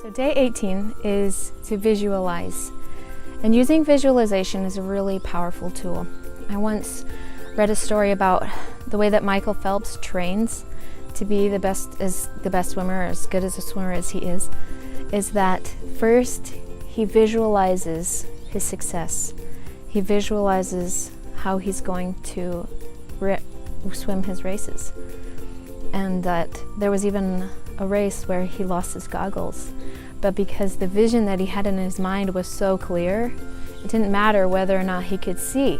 So day 18 is to visualize. And using visualization is a really powerful tool. I once read a story about the way that Michael Phelps trains to be the best swimmer, as good as a swimmer as he is that first he visualizes his success. He visualizes how he's going to swim his races. And that there was even a race where he lost his goggles. But because the vision that he had in his mind was so clear, it didn't matter whether or not he could see.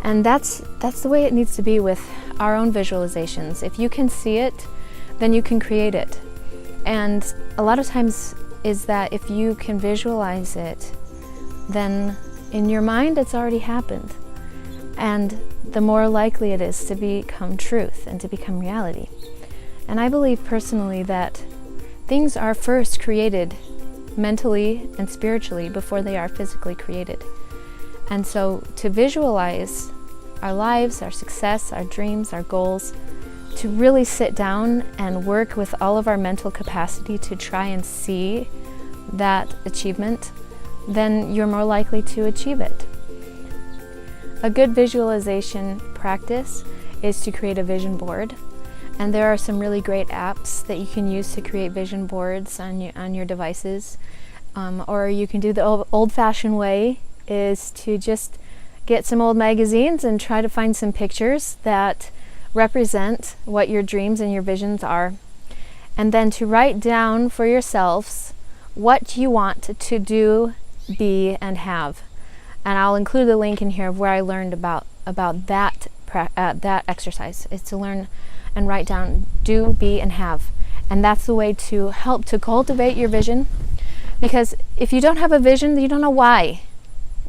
And that's the way it needs to be with our own visualizations. If you can see it, then you can create it. And a lot of times is that if you can visualize it, then in your mind it's already happened. And the more likely it is to become truth and to become reality. And I believe personally that things are first created mentally and spiritually before they are physically created. And so to visualize our lives, our success, our dreams, our goals, to really sit down and work with all of our mental capacity to try and see that achievement, then you're more likely to achieve it. A good visualization practice is to create a vision board. And there are some really great apps that you can use to create vision boards on your devices. Or you can do the old-fashioned way, is to just get some old magazines and try to find some pictures that represent what your dreams and your visions are. And then to write down for yourselves what you want to do, be, and have. And I'll include the link in here of where I learned about that exercise, is to learn and write down do, be, and have. And that's the way to help to cultivate your vision. Because if you don't have a vision, you don't know why.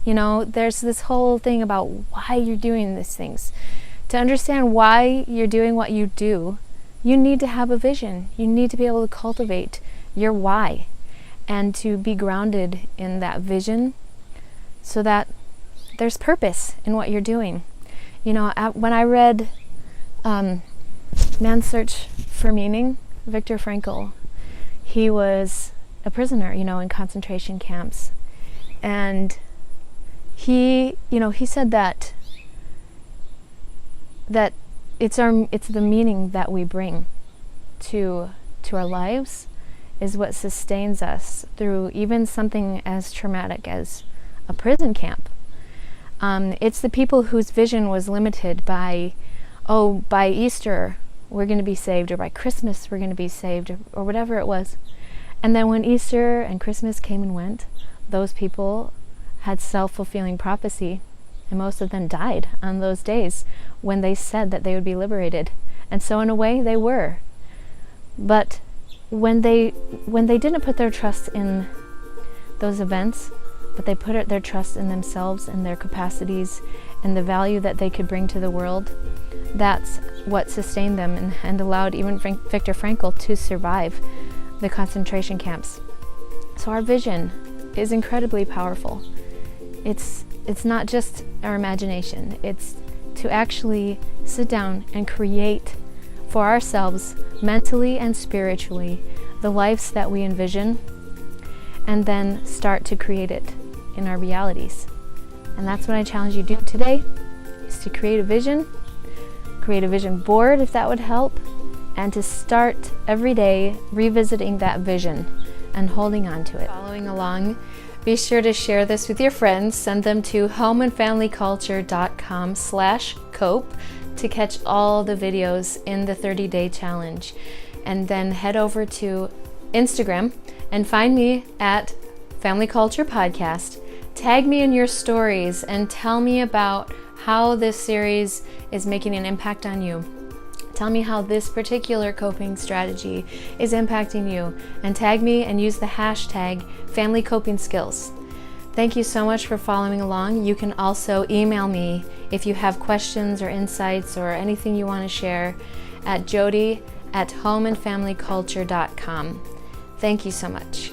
You know, there's this whole thing about why you're doing these things. To understand why you're doing what you do, you need to have a vision. You need to be able to cultivate your why and to be grounded in that vision so that there's purpose in what you're doing. You know, when I read Man's Search for Meaning, Viktor Frankl, he was a prisoner, in concentration camps. And he said that it's the meaning that we bring to our lives is what sustains us through even something as traumatic as a prison camp. It's the people whose vision was limited by Easter we're going to be saved, or by Christmas we're going to be saved, or whatever it was. And then when Easter and Christmas came and went, those people had self-fulfilling prophecy, and most of them died on those days when they said that they would be liberated. And so in a way they were. But when they didn't put their trust in those events, but they put their trust in themselves and their capacities and the value that they could bring to the world, that's what sustained them and allowed even Viktor Frankl to survive the concentration camps. So our vision is incredibly powerful. It's not just our imagination. It's to actually sit down and create for ourselves, mentally and spiritually, the lives that we envision, and then start to create it in our realities. And that's what I challenge you to do today, is to create a vision board if that would help, and to start every day revisiting that vision and holding on to it. Following along, be sure to share this with your friends. Send them to homeandfamilyculture.com/cope to catch all the videos in the 30-day challenge. And then head over to Instagram and find me at Family Culture Podcast. Tag me in your stories and tell me about how this series is making an impact on you. Tell me how this particular coping strategy is impacting you, and tag me and use the hashtag Family Coping Skills. Thank you so much for following along. You can also email me if you have questions or insights or anything you want to share at jody@homeandfamilyculture.com. Thank you so much.